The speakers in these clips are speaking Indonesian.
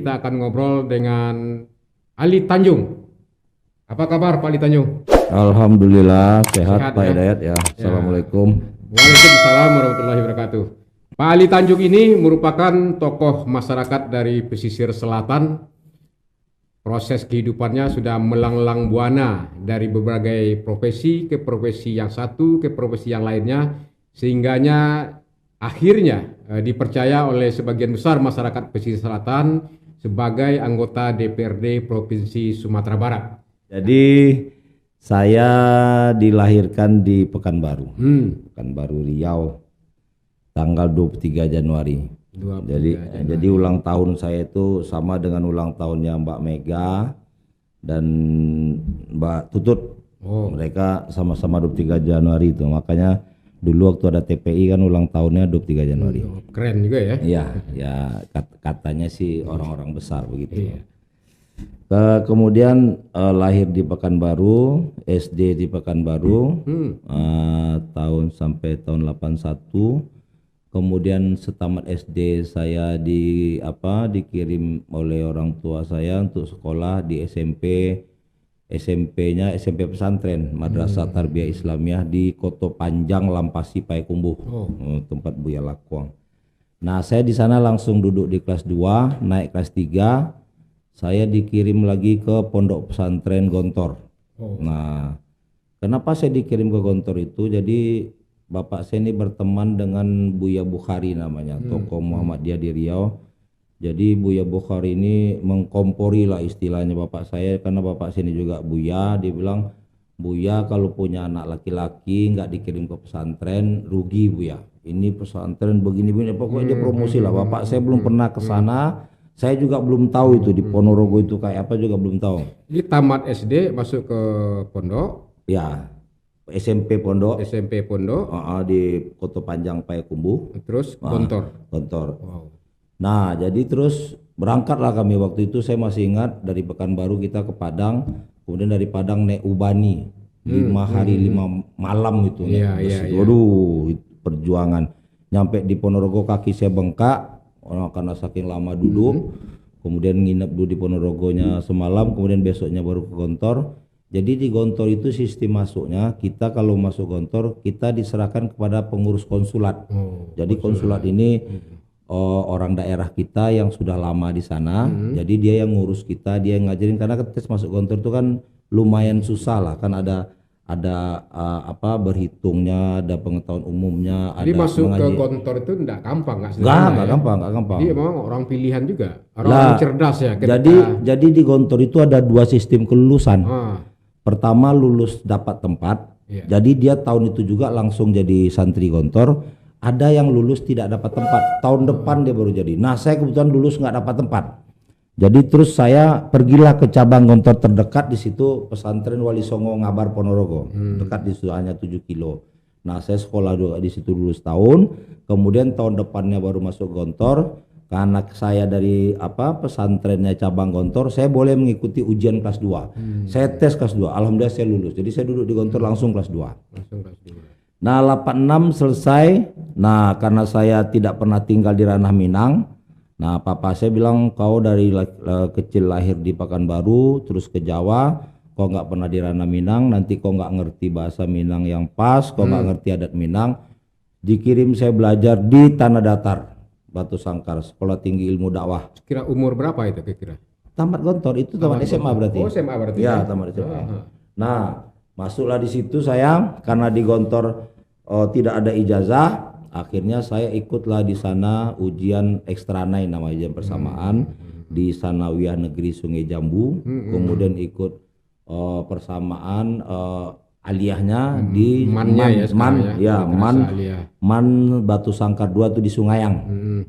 kita akan ngobrol dengan Ali Tanjung. Apa kabar Pak Ali Tanjung? Alhamdulillah sehat Pak ya? Hidayat ya. Assalamualaikum. Waalaikumsalam warahmatullahi wabarakatuh. Pak Ali Tanjung ini merupakan tokoh masyarakat dari pesisir selatan. Proses kehidupannya sudah melanglang buana dari berbagai profesi ke profesi yang satu ke profesi yang lainnya, sehingganya akhirnya dipercaya oleh sebagian besar masyarakat pesisir selatan sebagai anggota DPRD Provinsi Sumatera Barat. Jadi saya dilahirkan di Pekanbaru, Pekanbaru Riau, tanggal 23 Januari. Jadi ulang tahun saya itu sama dengan ulang tahunnya Mbak Mega dan Mbak Tutut. Mereka sama-sama 23 Januari itu. Makanya dulu waktu ada TPI kan ulang tahunnya 23 Januari. Keren juga ya. Iya, ya katanya sih orang-orang besar begitu. Iya. Kemudian lahir di Pekanbaru, SD di Pekanbaru, tahun sampai tahun 81. Kemudian setamat SD saya dikirim oleh orang tua saya untuk sekolah di SMP-nya SMP pesantren Madrasah Tarbiyah Islamiyah di Koto Panjang, Lampasi, Payakumbuh, tempat Buya Lakwang. Nah, saya di sana langsung duduk di kelas 2, naik kelas 3, saya dikirim lagi ke Pondok Pesantren Gontor. Nah, kenapa saya dikirim ke Gontor itu? Jadi bapak saya ini berteman dengan Buya Bukhari namanya, tokoh Muhammadiyah di Riau. Jadi Buya Bukhari ini mengkompori lah istilahnya bapak saya, karena bapak saya ini juga Buya. Dia bilang, Buya kalau punya anak laki-laki nggak dikirim ke pesantren rugi Buya. Ini pesantren begini-begini, pokoknya dia promosi lah. Bapak saya belum pernah ke sana, saya juga belum tahu itu di Ponorogo itu kayak apa juga belum tahu. Jadi tamat SD masuk ke pondok? Ya. SMP Pondok di Koto Panjang Payakumbuh, terus Gontor. Wow. Nah, jadi terus berangkatlah kami waktu itu. Saya masih ingat dari Pekanbaru kita ke Padang, kemudian dari Padang naik Ubani 5 hari 5 malam itu. Waduh, perjuangan. Nyampe di Ponorogo kaki saya bengkak karena saking lama duduk. Kemudian nginep dulu di Ponorogonya semalam, kemudian besoknya baru ke Gontor. Jadi di Gontor itu sistem masuknya, kita kalau masuk Gontor kita diserahkan kepada pengurus konsulat. Jadi konsulat ini orang daerah kita yang sudah lama di sana. Jadi dia yang ngurus kita, dia yang ngajarin, karena tes masuk Gontor itu kan lumayan susah lah, kan ada berhitungnya, ada pengetahuan umumnya. Jadi ada masuk ke Gontor itu enggak gampang, enggak gampang. Dia memang orang pilihan juga, orang cerdas ya. Jadi di Gontor itu ada 2 sistem kelulusan. Pertama lulus dapat tempat, jadi dia tahun itu juga langsung jadi santri Gontor. Ada yang lulus tidak dapat tempat, tahun depan dia baru jadi. Nah, saya kebetulan lulus nggak dapat tempat, jadi terus saya pergilah ke cabang Gontor terdekat. Di situ pesantren Wali Songo Ngabar Ponorogo, dekat di situ, hanya 7 kilo. Nah, saya sekolah juga di situ dulu setahun, kemudian tahun depannya baru masuk Gontor. Karena saya dari pesantrennya cabang Gontor, saya boleh mengikuti ujian kelas 2. Saya tes kelas 2, alhamdulillah saya lulus. Jadi saya duduk di Gontor langsung kelas 2. Nah, 86 selesai. Nah, karena saya tidak pernah tinggal di ranah Minang. Nah, papa saya bilang, kau dari kecil lahir di Pekanbaru, terus ke Jawa, kau nggak pernah di ranah Minang, nanti kau nggak ngerti bahasa Minang yang pas, kau nggak ngerti adat Minang. Dikirim saya belajar di Tanah Datar, Batu Sangkar, Sekolah Tinggi Ilmu Dakwah. Kira umur berapa itu kira? Tamat Gontor itu, tamat SMA berarti. Oh, SMA berarti. Ya, tamat SMA. Nah, masuklah di situ saya, karena di Gontor tidak ada ijazah, akhirnya saya ikutlah di sana ujian ekstranai, nama ujian persamaan di Sanawiyah Negeri Sungai Jambu. Kemudian ikut persamaan aliyahnya di Man Batu Sangkar 2 itu di Sungayang.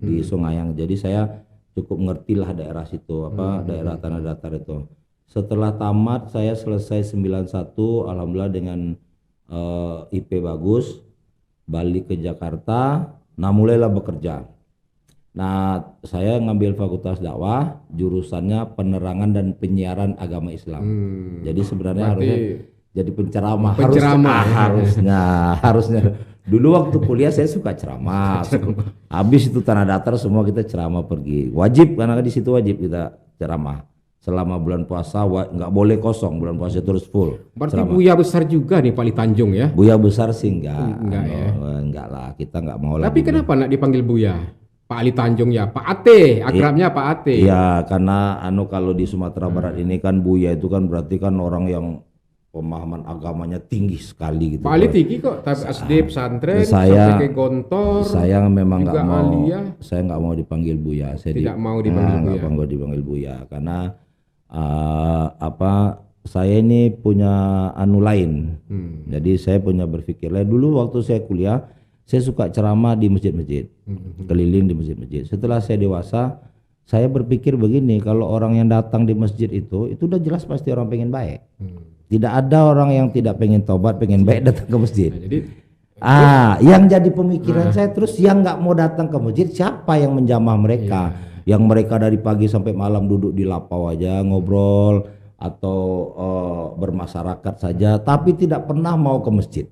Di Sungayang. Jadi saya cukup ngertilah daerah situ, daerah Tanah Datar itu. Setelah tamat saya selesai 91, alhamdulillah dengan IP bagus, balik ke Jakarta. Nah, mulailah bekerja. Nah, saya ngambil fakultas dakwah, jurusannya penerangan dan penyiaran agama Islam. Jadi sebenarnya harusnya jadi penceramah. Penceramah, Harusnya. Dulu waktu kuliah saya suka ceramah. Habis itu tanah datar semua kita ceramah pergi. Wajib karena di situ wajib kita ceramah. Selama bulan puasa nggak boleh kosong, bulan puasa terus full. Berarti ceramah. Buya besar juga nih Pak Ali Tanjung ya? Buya besar sih enggak ya? Enggak lah, kita enggak mau. Tapi kenapa nak dipanggil Buya? Pak Ali Tanjung ya, Pak Ate, akrabnya Pak Ate. Iya, karena kalau di Sumatera Barat ini kan Buya itu kan berarti kan orang yang pemahaman agamanya tinggi sekali gitu. Pak Ali tinggi kok, tapi SD pesantren saya, sampai ke Gontor. Saya memang nggak mau, Alia. saya nggak mau dipanggil Buya. Saya tidak mau dipanggil Buya. Nggak mau dipanggil Buya karena saya ini punya lain. Jadi saya punya berpikir lain. Dulu waktu saya kuliah, saya suka ceramah di masjid-masjid, keliling di masjid-masjid. Setelah saya dewasa, saya berpikir begini, kalau orang yang datang di masjid itu udah jelas pasti orang pengen baik. Tidak ada orang yang tidak pengen tobat, pengen baik datang ke masjid. Nah, jadi, yang jadi pemikiran saya terus yang nggak mau datang ke masjid, siapa yang menjamah mereka? Yang mereka dari pagi sampai malam duduk di lapau aja ngobrol atau bermasyarakat saja, tapi tidak pernah mau ke masjid.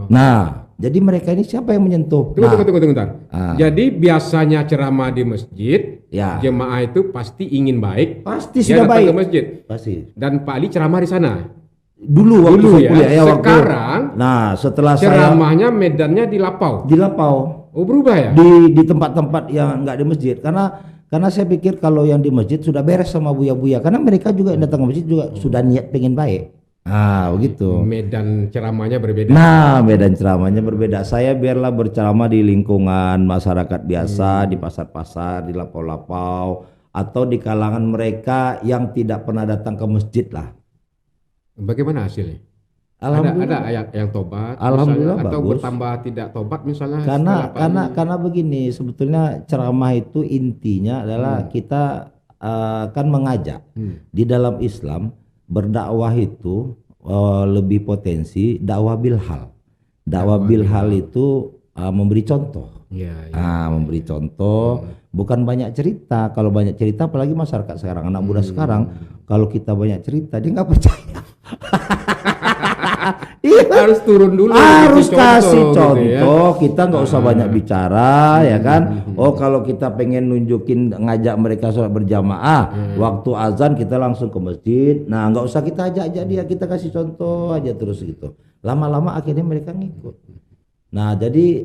Nah, jadi mereka ini siapa yang menyentuh? Tunggu bentar. Jadi biasanya ceramah di masjid, jemaah itu pasti ingin baik. Pasti sudah baik. Ke masjid. Pasti. Dan Pak Ali ceramah di sana. Dulu waktu saya kuliah ya. Sekarang, setelah ceramahnya medannya di lapau. Di lapau. Oh, berubah ya? Di tempat-tempat yang nggak di masjid. Karena saya pikir kalau yang di masjid sudah beres sama buya-buya. Karena mereka juga yang datang ke masjid juga sudah niat pengen baik. Begitu. Medan ceramahnya berbeda. Medan ceramahnya berbeda. Saya biarlah berceramah di lingkungan masyarakat biasa, di pasar-pasar, di lapau-lapau, atau di kalangan mereka yang tidak pernah datang ke masjid lah. Bagaimana hasilnya? Ada yang tobat, alhamdulillah misalnya, atau bagus. bertambah tidak tobat misalnya? Karena begini, sebetulnya ceramah itu intinya adalah kita kan mengajak di dalam Islam. Berdakwah itu lebih potensi dakwah bilhal. Dakwah bilhal itu memberi contoh. Memberi contoh, bukan banyak cerita. Kalau banyak cerita, apalagi masyarakat sekarang, anak muda sekarang, kalau kita banyak cerita dia nggak percaya. Harus turun dulu. Harus kasih contoh. Gitu ya. Kita nggak usah banyak bicara, ya kan? Kalau kita pengen nunjukin ngajak mereka sholat berjamaah, waktu azan kita langsung ke masjid. Nah, nggak usah kita ajak dia, kita kasih contoh aja terus gitu. Lama-lama akhirnya mereka ngikut. Nah, jadi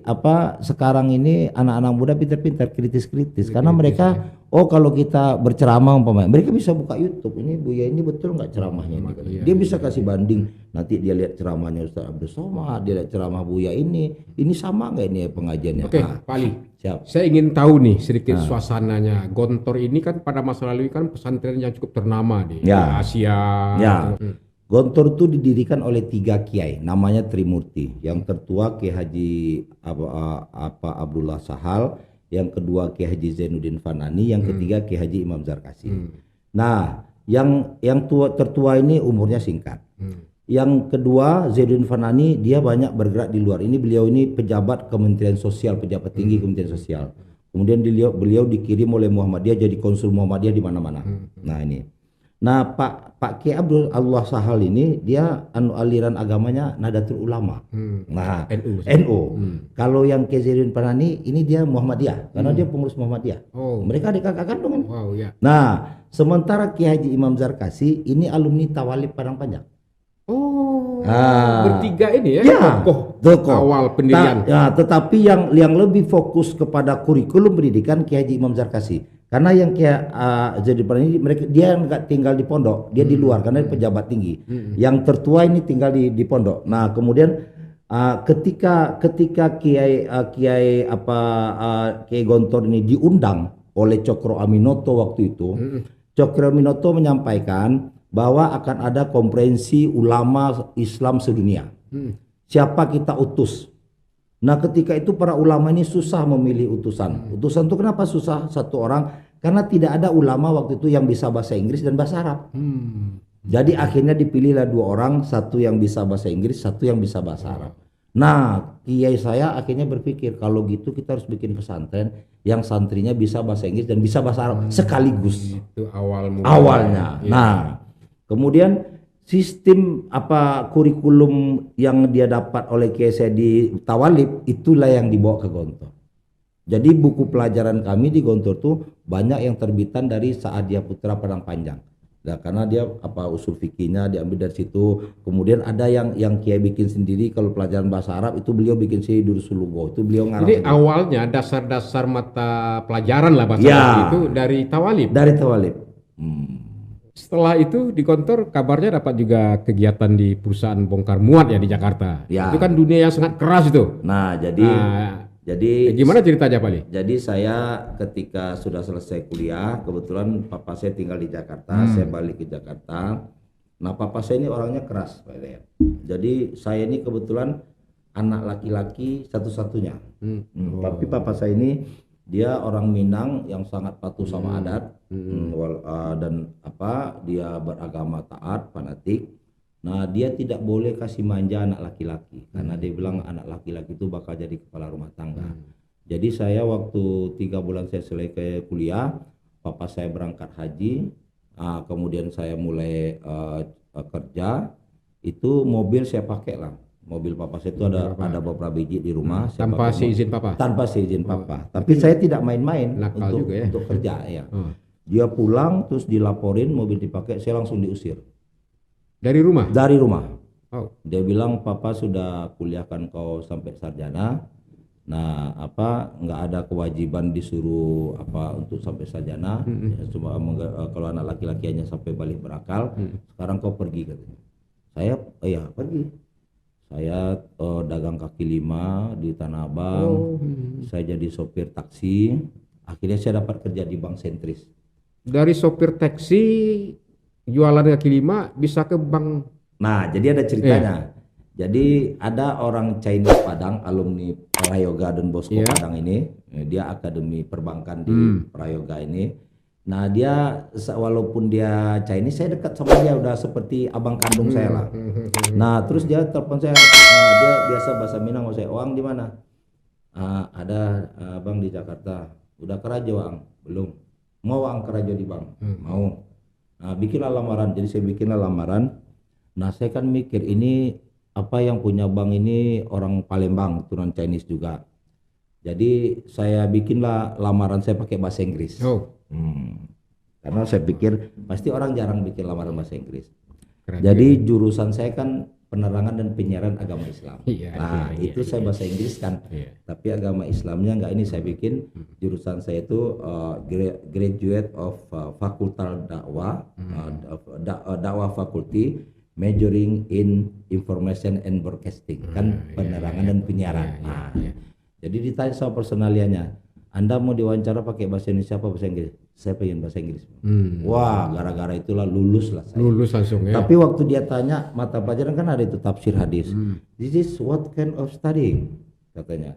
sekarang ini anak-anak muda pintar-pintar, kritis-kritis karena mereka kalau kita berceramah mereka bisa buka YouTube, ini Buya ini betul nggak ceramahnya ini. Dia bisa kasih banding, nanti dia lihat ceramahnya Ustaz Abdul Somad, dia lihat ceramah Buya ini sama nggak ini pengajiannya. Oke, Pak Ali. Siap. Saya ingin tahu nih sedikit suasananya. Gontor ini kan pada masa lalu kan pesantren yang cukup ternama di Asia. Gontor itu didirikan oleh 3 kiai, namanya Trimurti. Yang tertua Kiai Haji Abdullah Sahal, yang kedua Kiai Haji Zainuddin Fanani, yang ketiga Kiai Haji Imam Zarkasi. Nah, yang tertua ini umurnya singkat. Yang kedua Zainuddin Fanani, dia banyak bergerak di luar. Beliau ini pejabat Kementerian Sosial, pejabat tinggi Kementerian Sosial. Kemudian beliau dikirim oleh Muhammadiyah jadi konsul Muhammadiyah di mana-mana. Nah, ini. Nah, Pak Kiai Abdullah Sahal ini dia aliran agamanya Nahdlatul Ulama. Nah, NU. Kalau yang Kiai Zainuddin Fanani ini dia Muhammadiyah karena dia pengurus Muhammadiyah. Mereka adik kakak kandung. Nah, sementara Kiai Haji Imam Zarkasi ini alumni Tawalib Padang Panjang. Bertiga ini ya, tokoh awal pendirian. Tetapi yang lebih fokus kepada kurikulum pendidikan Kiai Haji Imam Zarkasi. Karena yang jadi ini dia nggak tinggal di pondok, dia di luar karena dia pejabat tinggi. Yang tertua ini tinggal di pondok. Nah, kemudian ketika Kiai Gontor ini diundang oleh Cokro Aminoto waktu itu, Cokro Aminoto menyampaikan bahwa akan ada konferensi ulama Islam sedunia. Siapa kita utus? Nah, ketika itu para ulama ini susah memilih utusan. Utusan itu kenapa susah? Satu orang, karena tidak ada ulama waktu itu yang bisa bahasa Inggris dan bahasa Arab. Jadi akhirnya dipilihlah 2 orang, satu yang bisa bahasa Inggris, satu yang bisa bahasa Arab. Nah, kiai saya akhirnya berpikir kalau gitu kita harus bikin pesantren yang santrinya bisa bahasa Inggris dan bisa bahasa Arab sekaligus. Itu awalnya. Nah, kemudian sistem apa kurikulum yang dia dapat oleh Kiai saya di Tawalib itulah yang dibawa ke Gontor. Jadi buku pelajaran kami di Gontor tuh banyak yang terbitan dari Saadia Putra Padang Panjang. Nah, karena dia apa usul fikihnya diambil dari situ. Kemudian ada yang Kiai bikin sendiri, kalau pelajaran bahasa Arab itu beliau bikin sendiri Durusul Lugha. Itu beliau ngarang. Jadi awalnya dasar-dasar mata pelajaran lah bahasa Arab itu dari Tawalib. Dari Tawalib. Setelah itu di Gontor kabarnya dapat juga kegiatan di perusahaan bongkar muat ya di Jakarta. Ya. Itu kan dunia yang sangat keras itu. Nah, jadi gimana ceritanya Pak Ali? Jadi saya ketika sudah selesai kuliah, kebetulan papa saya tinggal di Jakarta, saya balik ke Jakarta. Nah, papa saya ini orangnya keras, Pak Ria. Jadi saya ini kebetulan anak laki-laki satu-satunya. Tapi papa saya ini dia orang Minang yang sangat patuh sama adat, dan dia beragama taat, fanatik. Nah, dia tidak boleh kasih manja anak laki-laki karena dia bilang anak laki-laki itu bakal jadi kepala rumah tangga. Jadi saya waktu 3 bulan saya selesai kuliah, papa saya berangkat haji, kemudian saya mulai kerja. Itu mobil saya pakai lah. Mobil papa saya itu ada beberapa biji di rumah. Tanpa seizin papa? Tanpa seizin papa. Tapi saya tidak main-main untuk kerja ya. Dia pulang terus dilaporin mobil dipakai, saya langsung diusir. Dari rumah? Dari rumah. Dia bilang papa sudah kuliahkan kau sampai sarjana. Nah, nggak ada kewajiban disuruh untuk sampai sarjana. Cuma kalau anak laki-laki hanya sampai balik berakal. Sekarang kau pergi katanya. Saya pergi. Saya dagang kaki lima di Tanah Abang. Saya jadi sopir taksi. Akhirnya saya dapat kerja di Bank Sentris. Dari sopir taksi jualan kaki lima bisa ke bank. Nah, jadi ada ceritanya. Jadi ada orang Chinese Padang, alumni Prayoga dan Bosco Padang ini, dia akademi perbankan di Prayoga ini. Nah, dia walaupun dia Chinese, saya dekat sama dia udah seperti abang kandung saya lah. Nah, terus dia telepon saya, dia biasa bahasa Minang, saya, "Wang di mana?" "Ada abang di Jakarta." "Udah kerja Wang?" "Belum." "Mau Wang kerja di bank?" "Mau." Nah, bikinlah lamaran. Jadi saya bikinlah lamaran. Nah, saya kan mikir ini yang punya bank ini orang Palembang, turunan Chinese juga. Jadi saya bikinlah lamaran saya pakai bahasa Inggris. Karena saya pikir pasti orang jarang bikin lamaran bahasa Inggris. Jadi jurusan saya kan penerangan dan penyiaran agama Islam. Itu saya bahasa Inggris kan. Tapi agama Islamnya enggak, ini saya bikin jurusan saya itu graduate of fakultas dakwah, dakwah faculty, majoring in information and broadcasting, kan penerangan dan penyiaran. Jadi ditanya sama personalianya, "Anda mau diwawancara pakai bahasa Indonesia apa bahasa Inggris?" "Saya pengen bahasa Inggris." Wah, gara-gara itulah lulus lah saya. Lulus langsung ya. Tapi waktu dia tanya mata pelajaran kan ada itu tafsir hadis. "This is what kind of studying?" katanya.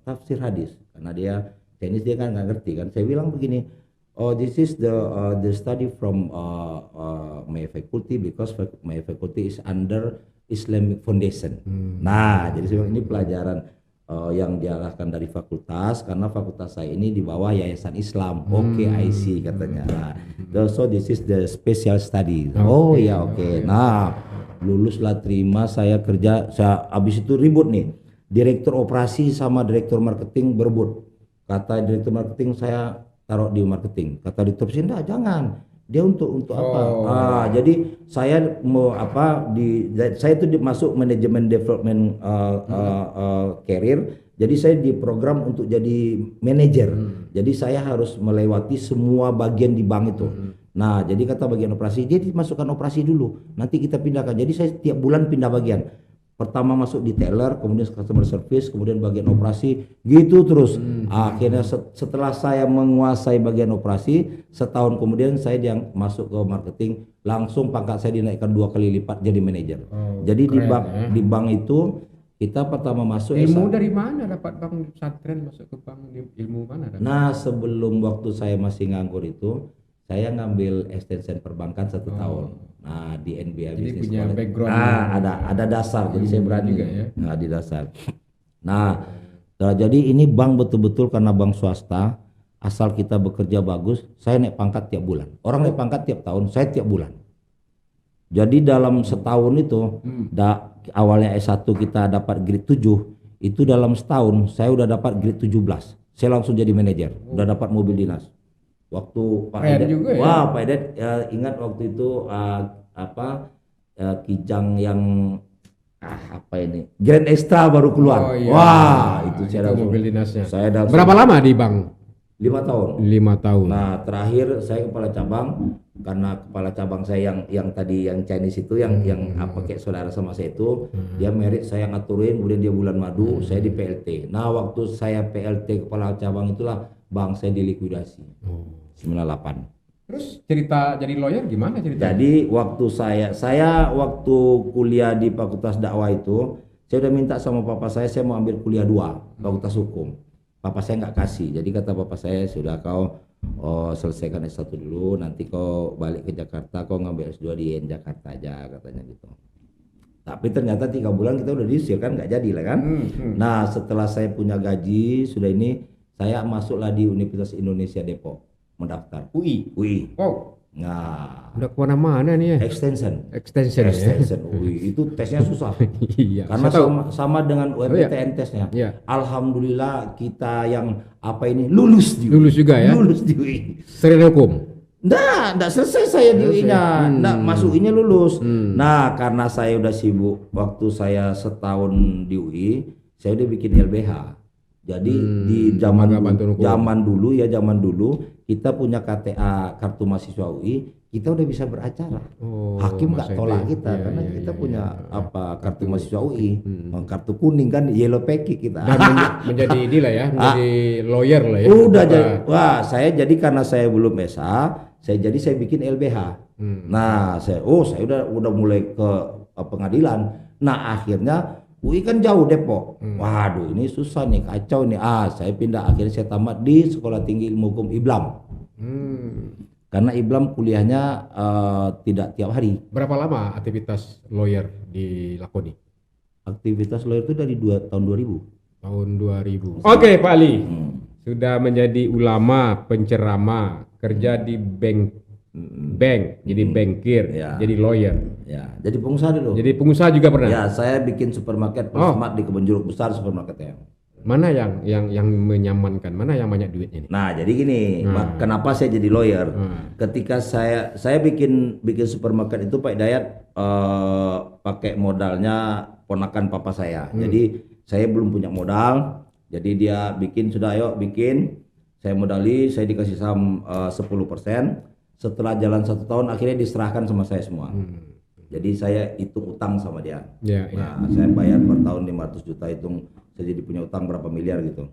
"Tafsir hadis." Karena dia Chinese, dia kan nggak ngerti kan. Saya bilang begini, "Oh, this is the study from my faculty because my faculty is under Islamic Foundation." Nah, jadi saya bilang ini pelajaran yang diarahkan dari fakultas, karena fakultas saya ini di bawah Yayasan Islam. Oke, I see katanya. Nah, so this is the special study. Oke. Nah, luluslah, terima, saya kerja. Habis itu ribut nih. Direktur operasi sama direktur marketing berebut. Kata direktur marketing, saya taruh di marketing. Kata direktur operasi, enggak, jangan. Dia untuk apa? Jadi saya mau saya itu masuk manajemen development career. Jadi saya diprogram untuk jadi manajer. Jadi saya harus melewati semua bagian di bank itu. Nah, jadi kata bagian operasi, dia dimasukkan operasi dulu. Nanti kita pindahkan. Jadi saya tiap bulan pindah bagian. Pertama masuk di teller, kemudian customer service, kemudian bagian operasi, gitu terus. Akhirnya setelah saya menguasai bagian operasi, setahun kemudian saya masuk ke marketing, langsung pangkat saya dinaikkan 2 kali lipat jadi manajer. Jadi di bank itu kita pertama masuk. Ilmu dari mana dapat bank pesantren masuk ke bank, ilmu mana? Nah, sebelum waktu saya masih nganggur itu, saya ngambil extension perbankan 1 tahun. Nah, di NBA Business College. Nah, ada dasar. Jadi saya berani juga ya. Nah, di dasar. Nah, jadi ini bank betul-betul karena bank swasta, asal kita bekerja bagus, saya naik pangkat tiap bulan. Orang naik pangkat tiap tahun, saya tiap bulan. Jadi dalam setahun itu, awalnya S1 kita dapat grade 7, itu dalam setahun saya udah dapat grade 17. Saya langsung jadi manajer, udah dapat mobil dinas. Waktu Pak Edet, wah Pak Edet ingat waktu itu Kijang yang apa ini Grand Extra baru keluar. Wah itu saya langsung mobil dinasnya. Saya berapa lama di bank? 5 tahun. 5 tahun. Nah terakhir saya kepala cabang, karena kepala cabang saya yang tadi yang Chinese itu yang kayak saudara sama saya itu, dia merit saya ngaturin, kemudian dia bulan madu, saya di PLT. Nah waktu saya PLT kepala cabang itulah bank saya dilikuidasi 98. Terus cerita jadi lawyer gimana ceritanya? Jadi waktu saya waktu kuliah di Fakultas Dakwah itu, saya udah minta sama papa saya mau ambil kuliah 2 Fakultas Hukum. Papa saya nggak kasih, jadi kata papa saya, sudah kau selesaikan S1 dulu, nanti kau balik ke Jakarta, kau ngambil S2 di Jakarta aja, katanya gitu. Tapi ternyata 3 bulan kita udah diusir kan, nggak jadi lah kan. Nah setelah saya punya gaji sudah ini, saya masuklah di Universitas Indonesia Depok, mendaftar UI. Wow. Nah udah kemana-mana nih ya. Extension UI itu tesnya susah. Iya, karena sama dengan UMPTN tesnya. Alhamdulillah kita yang lulus juga ya. Lulus di UI. Sering hukum? Nggak selesai saya di UI-nya. Masuk UI-nya lulus. Nah karena saya udah sibuk, waktu saya setahun di UI saya udah bikin LBH. Jadi di zaman dulu kita punya KTA, kartu mahasiswa UI, kita udah bisa beracara. Hakim nggak tolak kita karena kita punya kartu mahasiswa UI, kartu kuning kan, yellow packet kita. Dan menjadi inilah ya, menjadi lawyer lah ya. Udah jadi, saya jadi karena saya belum SA, saya bikin LBH. Nah saya udah mulai ke pengadilan. Nah akhirnya UI kan jauh Depok. Waduh ini susah nih, kacau nih. Saya pindah, akhirnya saya tamat di Sekolah Tinggi Ilmu Hukum IBLAM. Karena IBLAM kuliahnya tidak tiap hari. Berapa lama aktivitas lawyer dilakoni? Aktivitas lawyer itu dari tahun 2000. Tahun 2000. Oke Pak Ali. Sudah menjadi ulama, penceramah, kerja di bank, jadi bankir, jadi lawyer. Ya, jadi pengusaha dulu. Jadi pengusaha juga pernah. Ya, saya bikin supermarket Smart di Kebun Jeruk besar supermarketnya. Mana yang menyamankan, mana yang banyak duitnya nih? Nah, jadi gini, kenapa saya jadi lawyer? Ketika saya bikin supermarket itu Pak Hidayat pakai modalnya ponakan papa saya. Jadi saya belum punya modal. Jadi dia bikin, sudah ayo bikin. Saya modali, saya dikasih saham 10%. Setelah jalan 1 tahun akhirnya diserahkan sama saya semua. Jadi saya hitung utang sama dia. Saya bayar per tahun 500 juta, hitung saya jadi punya utang berapa miliar gitu.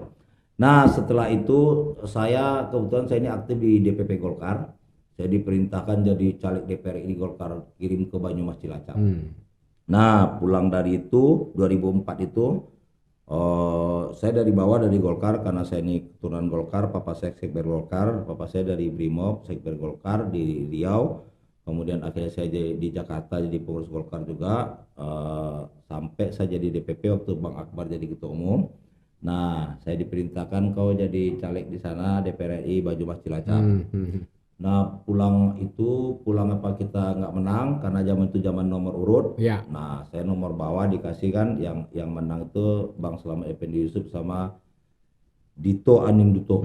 Nah setelah itu saya kebetulan saya ini aktif di DPP Golkar. Saya diperintahkan jadi caleg DPR RI Golkar, kirim ke Banyumas Cilacap. Nah pulang dari itu 2004 itu saya dari bawah dari Golkar, karena saya ini keturunan Golkar, papa saya sekber Golkar, papa saya dari Brimob sekber Golkar di Riau. Kemudian akhirnya saya di Jakarta jadi pengurus Golkar juga, sampai saya jadi DPP waktu Bang Akbar jadi ketua umum. Nah saya diperintahkan kau jadi caleg di sana DPR RI Banyumas Cilacap. Nah pulang apa kita nggak menang karena zaman itu zaman nomor urut. Nah saya nomor bawah dikasih kan, yang menang itu Bang Slamet Effendi Yusuf sama Dito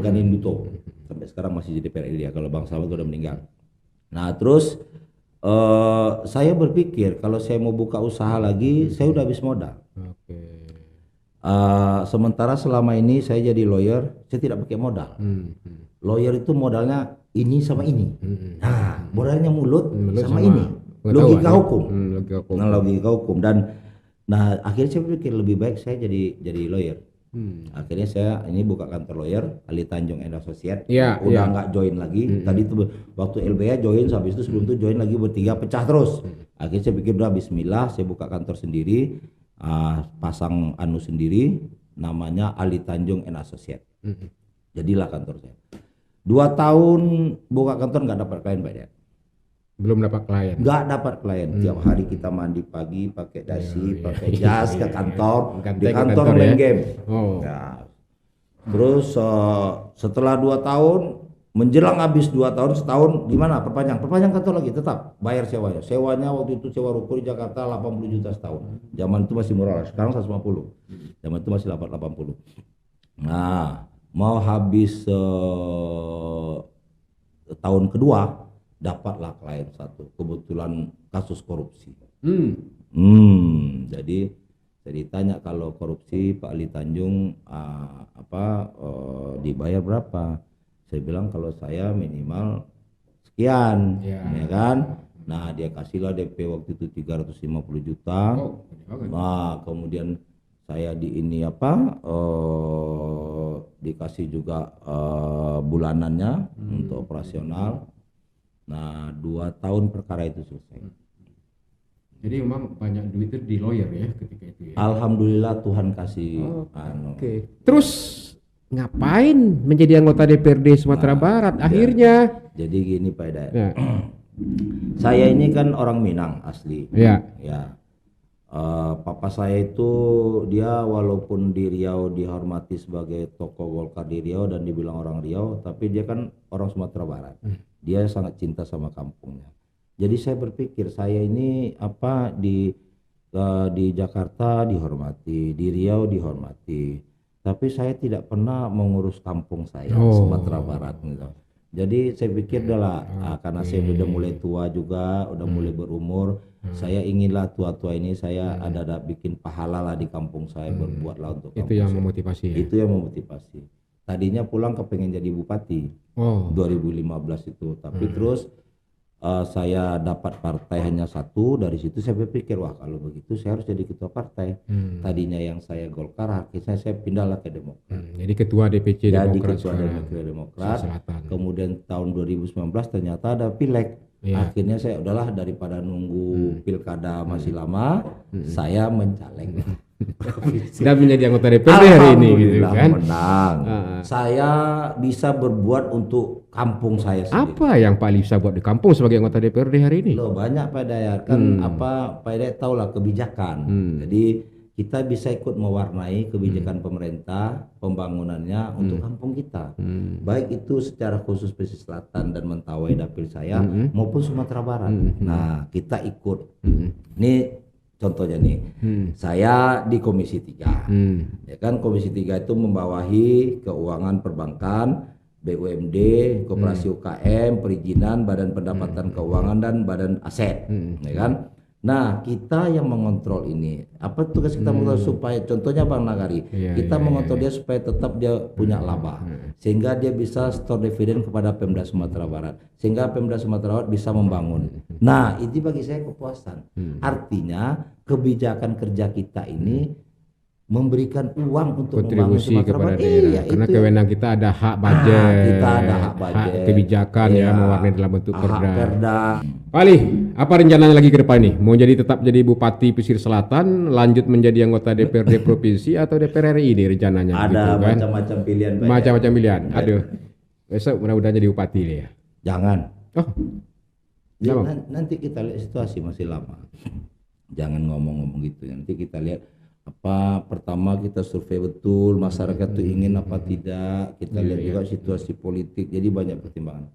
Ganinduto. Sampai sekarang masih jadi DPR RI dia, kalau Bang Slamet udah meninggal. Nah terus saya berpikir kalau saya mau buka usaha lagi, saya udah habis modal. Sementara selama ini saya jadi lawyer, saya tidak pakai modal. Lawyer itu modalnya ini sama ini. Nah, modalnya mulut sama ini. Logika hukum. Logika hukum. Dan akhirnya saya berpikir lebih baik saya jadi lawyer. Akhirnya saya ini buka kantor lawyer, Ali Tanjung and Associate. Udah nggak join lagi. Tadi tuh waktu LBH join, habis itu sebelum itu join lagi bertiga, pecah terus. Akhirnya saya pikir udah bismillah, saya buka kantor sendiri, pasang sendiri, namanya Ali Tanjung and Associate. Jadilah kantor saya. 2 tahun buka kantor nggak dapat klien Pak ya. Belum dapat klien. Nggak dapat klien. Tiap hari kita mandi pagi pakai dasi, pakai jas ke kantor. Di kantor main game. Nah, terus setelah 2 tahun menjelang habis 2 tahun, setahun gimana perpanjang kantor lagi, tetap bayar sewanya waktu itu sewa ruko di Jakarta 80 juta setahun, zaman itu masih murah, sekarang 150, zaman itu masih 80. Nah mau habis tahun kedua dapatlah klien satu, kebetulan kasus korupsi. Jadi saya ditanya kalau korupsi Pak Ali Tanjung dibayar berapa? Saya bilang kalau saya minimal sekian, ya kan? Nah dia kasihlah DP waktu itu 350 juta. Nah kemudian saya dikasih juga bulanannya untuk operasional. Nah 2 tahun perkara itu selesai. Jadi memang banyak duit itu di lawyer ya ketika itu ya. Alhamdulillah Tuhan kasih. Oke. Terus ngapain menjadi anggota DPRD Sumatera Barat akhirnya? Jadi gini Pak Hidayat. Ya. Saya ini kan orang Minang asli. Ya. Papa saya itu dia walaupun di Riau dihormati sebagai tokoh Golkar di Riau dan dibilang orang Riau, tapi dia kan orang Sumatera Barat. Dia sangat cinta sama kampungnya. Jadi saya berpikir saya ini di Jakarta dihormati, di Riau dihormati, tapi saya tidak pernah mengurus kampung saya Sumatera Barat gitu. Jadi saya pikir karena saya udah mulai tua juga, udah mulai berumur, saya inginlah tua-tua ini saya ada bikin pahala lah di kampung saya, berbuatlah untuk kampung. Itu yang memotivasi ya? Itu yang memotivasi. Tadinya pulang kepengen jadi bupati 2015 itu, tapi terus saya dapat partai hanya satu. Dari situ saya berpikir, wah kalau begitu saya harus jadi ketua partai. Tadinya yang saya Golkar, akhirnya saya pindahlah ke Demokrat. Jadi ketua DPC Demokrat. Jadi ketua Demokrat. Kemudian tahun 2019 ternyata ada pileg. Akhirnya saya udahlah daripada nunggu pilkada masih lama, saya mencaleg. Sudah menjadi anggota DPRD hari ini gitu kan. Menang. Saya bisa berbuat untuk kampung saya sendiri. Apa yang Pak Ali bisa buat di kampung sebagai anggota DPRD hari ini? Loh banyak Pak Hidayat kan Pak Hidayat tahu lah kebijakan. Jadi kita bisa ikut mewarnai kebijakan pemerintah, pembangunannya untuk kampung kita. Baik itu secara khusus pesisir selatan dan Mentawai dapil saya maupun Sumatera Barat. Nah, kita ikut. Ini contohnya nih. Saya di Komisi 3. Ya kan Komisi 3 itu membawahi keuangan perbankan, BUMD, Koperasi UKM, perizinan, Badan Pendapatan Keuangan dan Badan Aset. Ya kan? Nah, kita yang mengontrol ini. Apa tugas kita mengontrol supaya contohnya Bang Nagari, kita mengontrol dia supaya tetap dia punya laba. Sehingga dia bisa store dividen kepada Pemda Sumatera Barat. Sehingga Pemda Sumatera Barat bisa membangun. Nah, itu bagi saya kepuasan. Artinya kebijakan kerja kita ini memberikan uang untuk kontribusi kepada Barat. Daerah. Karena kewenangan kita ada hak budget, kita ada hak budget, hak kebijakan mewarnai dalam bentuk perda. Pak Ali, apa rencananya lagi ke depan nih? Mau tetap jadi Bupati Pesisir Selatan, lanjut menjadi anggota DPRD Provinsi atau DPR RI ini rencananya? Ada gitu, kan? macam-macam pilihan. Macam-macam pilihan. Aduh, besok mudah-mudahan jadi Bupati nih ya. Jangan. Nanti kita lihat situasi masih lama. Jangan ngomong-ngomong gitu. Nanti kita lihat pertama kita survei betul masyarakat itu ingin apa tidak, kita lihat juga situasi politik, jadi banyak pertimbangan.